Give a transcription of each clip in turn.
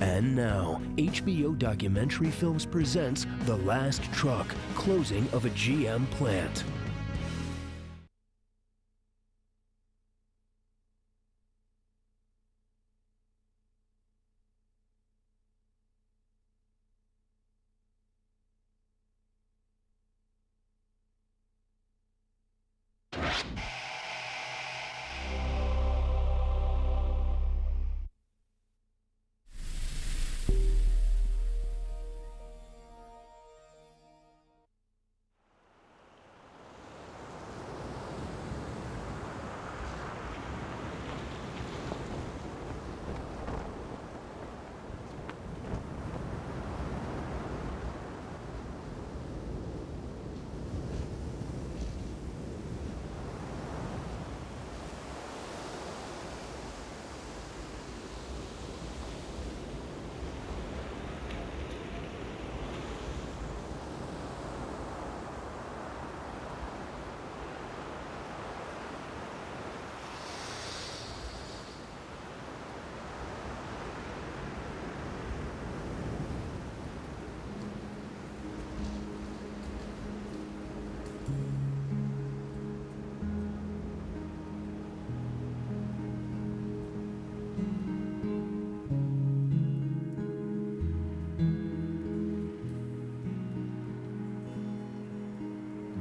And now, HBO Documentary Films presents The Last Truck, Closing of a GM Plant.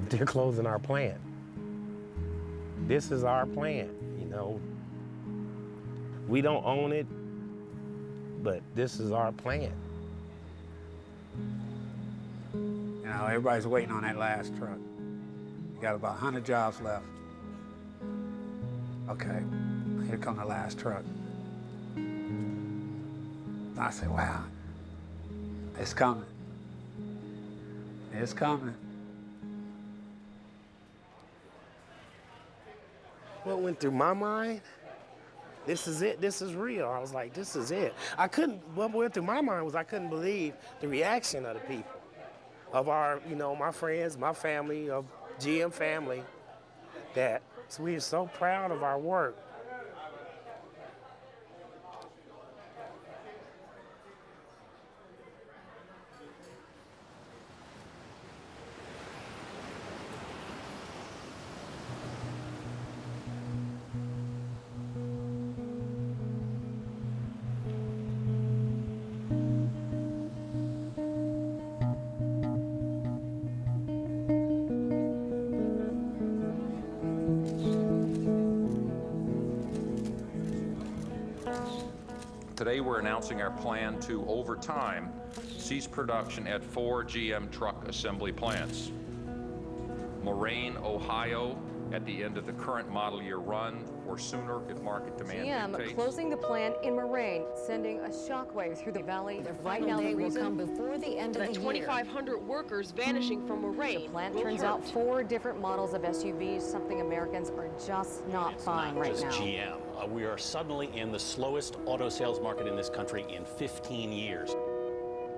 They're closing our plant. This is our plant, you know. We don't own it, but this is our plant. You know, everybody's waiting on that last truck. You got about 100 jobs left. Okay, here come the last truck. I said, wow, it's coming. It's coming. What went through my mind? This is it, this is real. I was like, this is it. What went through my mind was I couldn't believe the reaction of the people, of our, you know, my friends, my family, of GM family, that we are so proud of our work. Today we're announcing our plan to, over time, cease production at 4 GM truck assembly plants. Moraine, Ohio, at the end of the current model year run, or sooner if market demand dictates. GM closing the plant in Moraine, sending a shockwave through the valley. Right now, the reason will come before the end of the year. 2,500 workers vanishing from Moraine. The plant turns out 4 different models of SUVs, something Americans are just not buying right now. It's not just GM. We are suddenly in the slowest auto sales market in this country in 15 years.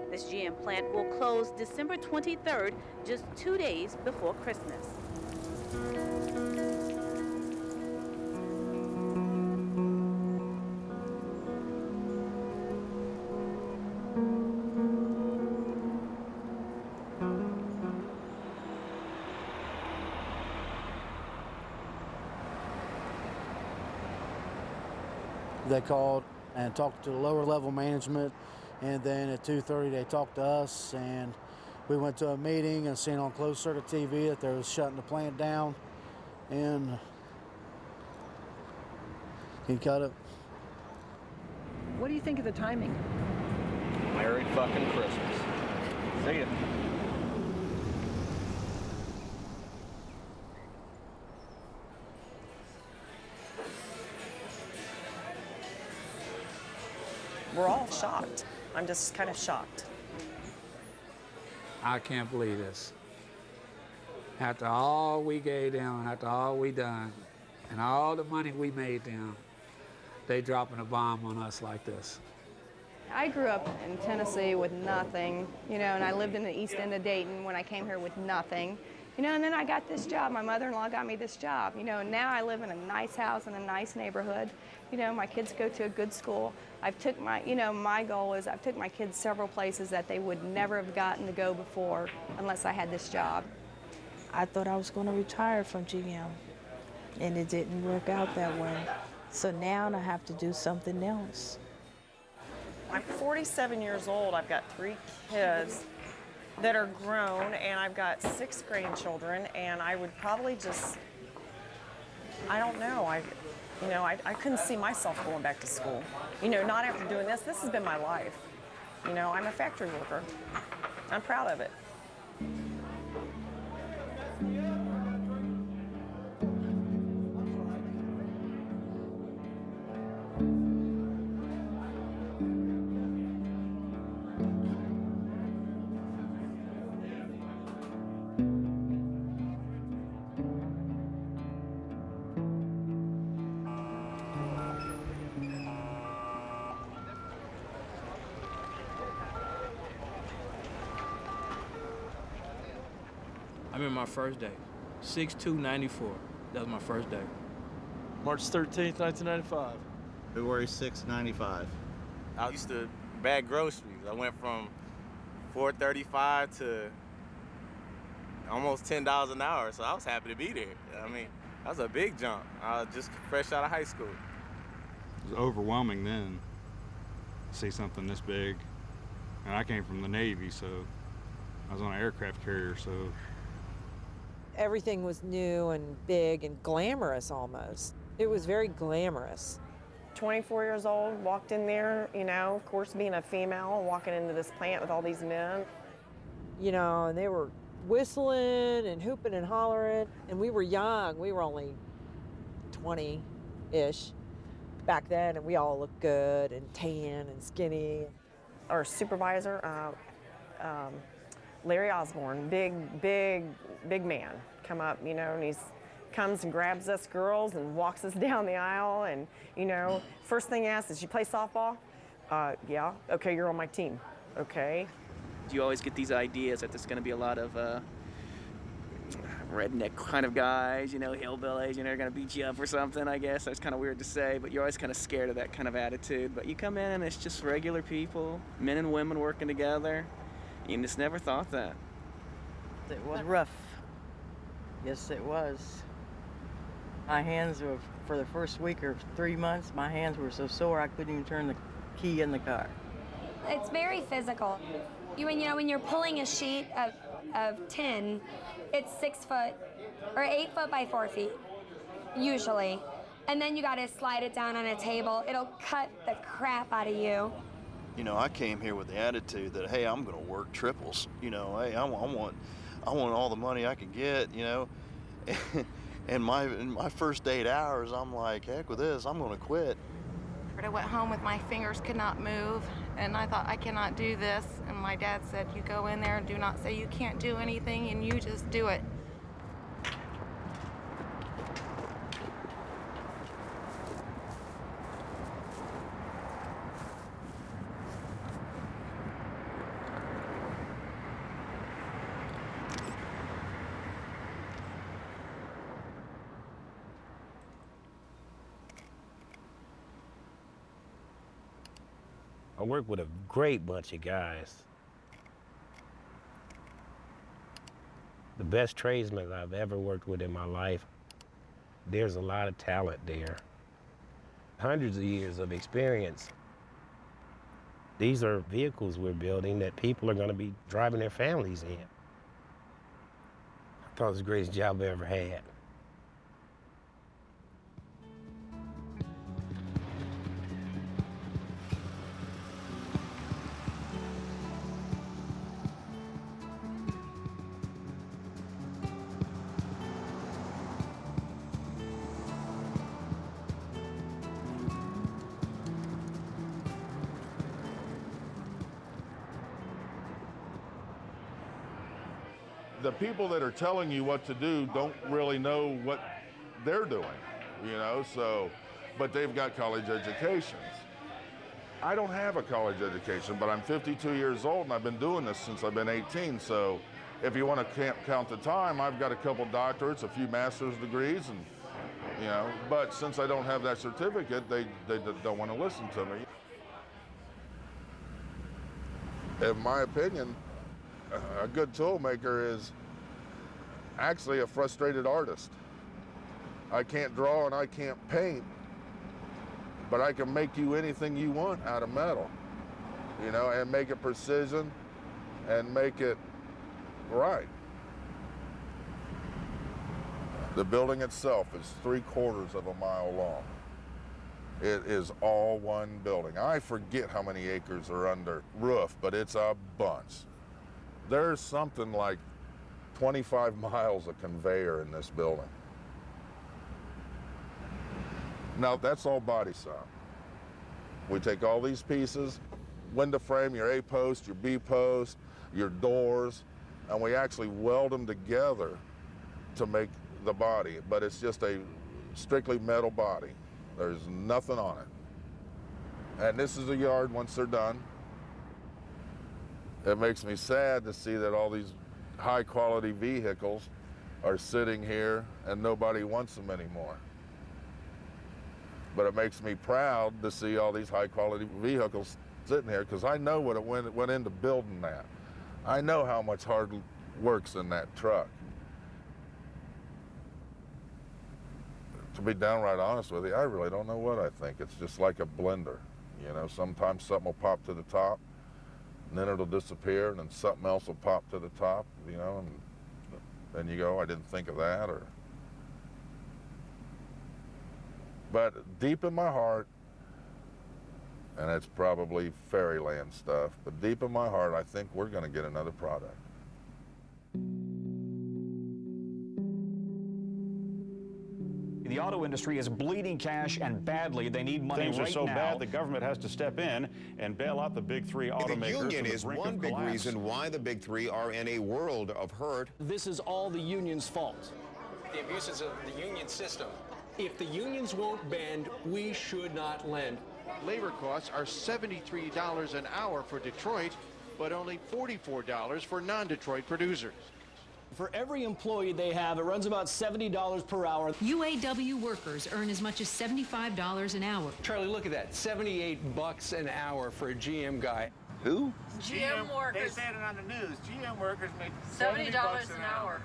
This GM plant will close December 23rd, just 2 days before Christmas. They called and talked to the lower level management, and then at 2:30 they talked to us, and we went to a meeting and seen on closed circuit TV that they was shutting the plant down, and he cut it. What do you think of the timing? Merry fucking Christmas. See ya. We're all shocked. I'm just kind of shocked. I can't believe this. After all we gave them, after all we done, and all the money we made them, they dropping a bomb on us like this. I grew up in Tennessee with nothing, you know, and I lived in the east end of Dayton when I came here with nothing. You know, and then I got this job. My mother-in-law got me this job, you know, and now I live in a nice house in a nice neighborhood. You know, my kids go to a good school. I've took my, you know, my goal is I've took my kids several places that they would never have gotten to go before unless I had this job. I thought I was going to retire from GM, and it didn't work out that way. So now I have to do something else. I'm 47 years old. I've got 3 kids that are grown, and I've got 6 grandchildren, and I would probably just, I don't know, I couldn't see myself going back to school. You know, not after doing this. This has been my life. You know, I'm a factory worker. I'm proud of it. I remember my first day, 6/2/94. That was my first day. March 13th, 1995. February 6th, 95. I used to bag groceries. I went from $4.35 to almost $10 an hour, so I was happy to be there. I mean, that was a big jump. I was just fresh out of high school. It was overwhelming then to see something this big. And I came from the Navy, so I was on an aircraft carrier, so. Everything was new and big and glamorous almost. It was very glamorous. 24 years old, walked in there, you know, of course being a female, walking into this plant with all these men. You know, and they were whistling and hooping and hollering, and we were young. We were only 20-ish back then, and we all looked good and tan and skinny. Our supervisor, Larry Osborne, big man, come up, you know, and comes and grabs us girls and walks us down the aisle, and, you know, first thing he asks is, you play softball? Yeah. Okay, you're on my team. Okay. You always get these ideas that there's going to be a lot of redneck kind of guys, you know, hillbillies, you know, they're going to beat you up or something, I guess. That's kind of weird to say, but you're always kind of scared of that kind of attitude. But you come in and it's just regular people, men and women working together. You just never thought that. It was rough. Yes, it was. My hands were, for the first week or 3 months, my hands were so sore I couldn't even turn the key in the car. It's very physical. When you're pulling a sheet of tin, it's 6 foot or 8 foot by 4 feet, usually. And then you gotta slide it down on a table. It'll cut the crap out of you. You know, I came here with the attitude that, hey, I'm gonna work triples. You know, hey, I want all the money I can get, you know. And my first 8 hours, I'm like, heck with this, I'm gonna quit. I went home with my fingers could not move, and I thought, I cannot do this. And my dad said, you go in there and do not say you can't do anything, and you just do it. I work with a great bunch of guys. The best tradesmen I've ever worked with in my life. There's a lot of talent there. Hundreds of years of experience. These are vehicles we're building that people are going to be driving their families in. I thought it was the greatest job I ever had. The people that are telling you what to do don't really know what they're doing, you know, so, but they've got college educations. I don't have a college education, but I'm 52 years old and I've been doing this since I've been 18, so if you want to count the time, I've got a couple doctorates, a few master's degrees, and you know, but since I don't have that certificate, they don't want to listen to me. In my opinion, a good tool maker is actually a frustrated artist. I can't draw and I can't paint, but I can make you anything you want out of metal, you know, and make it precision and make it right. The building itself is 3/4 of a mile long. It is all one building. I forget how many acres are under roof, but it's a bunch. There's something like 25 miles of conveyor in this building. Now, that's all body shop. We take all these pieces, window frame, your A post, your B post, your doors, and we actually weld them together to make the body, but it's just a strictly metal body. There's nothing on it. And this is a yard once they're done. It makes me sad to see that all these high quality vehicles are sitting here and nobody wants them anymore. But it makes me proud to see all these high quality vehicles sitting here, because I know what it went into building that. I know how much hard work's in that truck. To be downright honest with you, I really don't know what I think. It's just like a blender. You know, sometimes something will pop to the top, and then it'll disappear, and then something else will pop to the top, you know, and then you go, I didn't think of that, or... But deep in my heart, and it's probably fairyland stuff, but deep in my heart, I think we're going to get another product. The auto industry is bleeding cash, and badly. They need money Things right are so now. bad, the government has to step in and bail out the big three automakers. The union on the is brink one of big collapse. reason why the big three are in a world of hurt. This is all the union's fault. The abuses of the union system. If the unions won't bend, we should not lend. Labor costs are $73 an hour for Detroit, but only $44 for non-Detroit producers. For every employee they have, it runs about $70 per hour. UAW workers earn as much as $75 an hour. Charlie, look at that, $78 an hour for a GM guy. Who? GM workers. They said it on the news. GM workers make $70 an hour.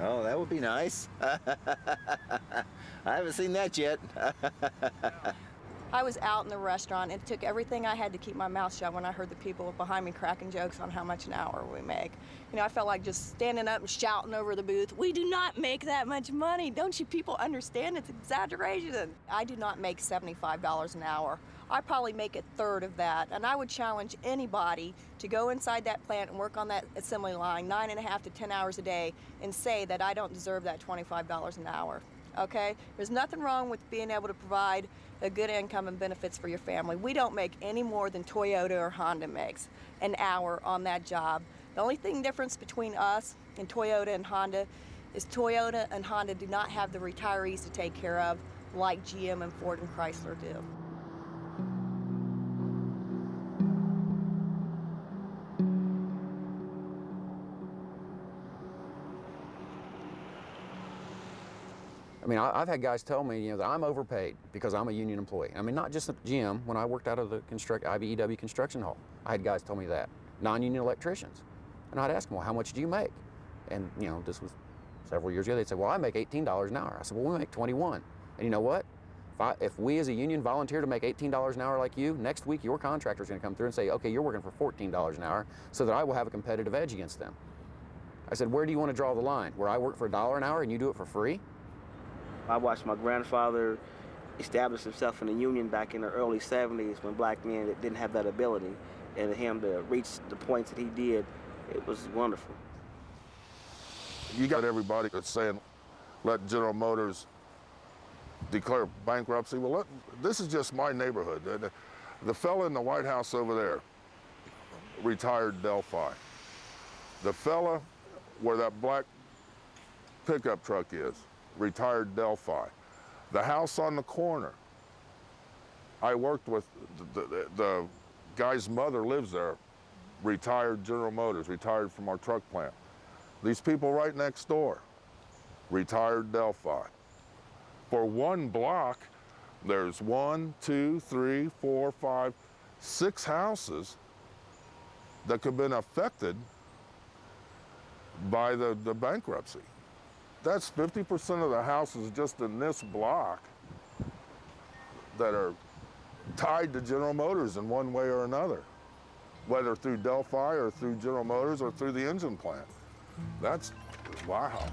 Oh, that would be nice. I haven't seen that yet. I was out in the restaurant. It took everything I had to keep my mouth shut when I heard the people behind me cracking jokes on how much an hour we make. You know, I felt like just standing up and shouting over the booth, "We do not make that much money. Don't you people understand? It's exaggeration." I do not make $75 an hour. I probably make a third of that. And I would challenge anybody to go inside that plant and work on that assembly line 9.5 to 10 hours a day and say that I don't deserve that $25 an hour. Okay? There's nothing wrong with being able to provide a good income and benefits for your family. We don't make any more than Toyota or Honda makes an hour on that job. The only thing difference between us and Toyota and Honda is Toyota and Honda do not have the retirees to take care of like GM and Ford and Chrysler do. I mean, I've had guys tell me, you know, that I'm overpaid because I'm a union employee. I mean, not just at GM. When I worked out of the IBEW construction hall, I had guys tell me that, non-union electricians. And I'd ask them, well, how much do you make? And, you know, this was several years ago. They'd say, well, I make $18 an hour. I said, well, we make 21. And you know what? If we as a union volunteer to make $18 an hour like you, next week your contractor's going to come through and say, okay, you're working for $14 an hour, so that I will have a competitive edge against them. I said, where do you want to draw the line? Where I work for $1 an hour and you do it for free? I watched my grandfather establish himself in the union back in the early 70s when black men didn't have that ability. And him to reach the points that he did, it was wonderful. You got everybody that's saying, let General Motors declare bankruptcy. Well, this is just my neighborhood. The fella in the White House over there, retired Delphi. The fella where that black pickup truck is, retired Delphi. The house on the corner, I worked with, the guy's mother lives there, retired General Motors, retired from our truck plant. These people right next door, retired Delphi. For one block, there's 1, 2, 3, 4, 5, 6 houses that could have been affected by the bankruptcy. That's 50% of the houses just in this block that are tied to General Motors in one way or another, whether through Delphi or through General Motors or through the engine plant. That's, wow.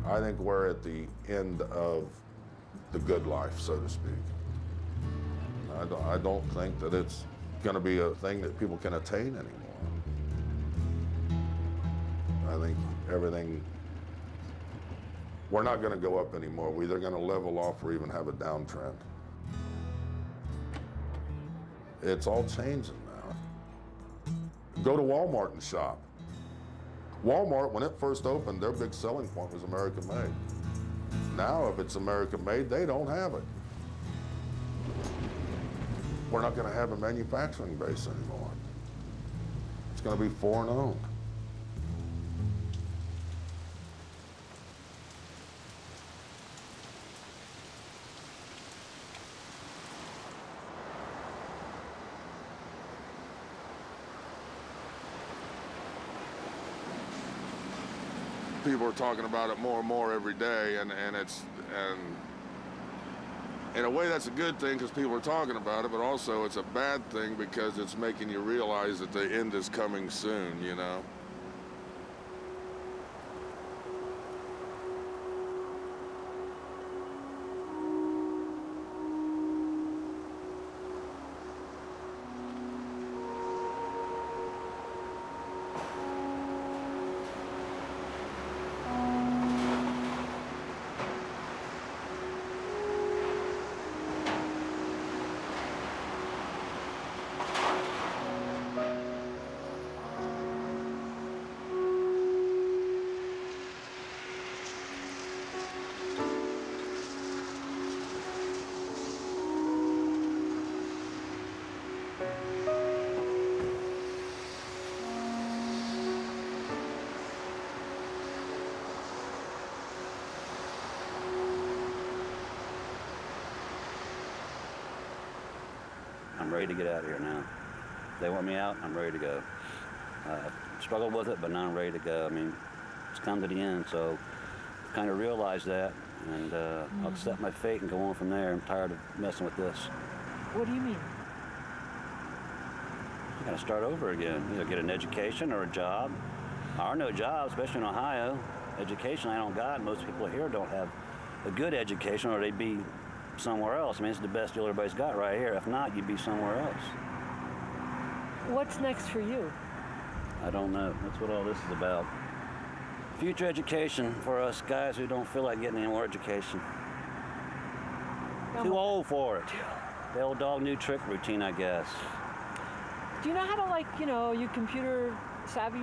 I think we're at the end of the good life, so to speak. I don't think that it's going to be a thing that people can attain anymore. I think everything, we're not going to go up anymore. We're either going to level off or even have a downtrend. It's all changing now. Go to Walmart and shop. Walmart, when it first opened, their big selling point was American made. Now, if it's American made, they don't have it. We're not going to have a manufacturing base anymore. It's going to be foreign owned. People are talking about it more and more every day, and in a way that's a good thing because people are talking about it, but also it's a bad thing because it's making you realize that the end is coming soon, you know? I'm ready to get out of here now. They want me out, I'm ready to go. Struggled with it, but now I'm ready to go. I mean, it's come to the end, so I kind of realized that, and I'll accept my fate and go on from there. I'm tired of messing with this. What do you mean? I gotta start over again. Either get an education or a job. There are no jobs, especially in Ohio. Education I don't got. Most people here don't have a good education, or they'd be somewhere else. I mean, it's the best deal everybody's got right here. If not, you'd be somewhere else. What's next for you? I don't know. That's what all this is about. Future education for us guys who don't feel like getting any more education. Too old for it. The old dog, new trick routine, I guess. Do you know how to, like, you computer savvy?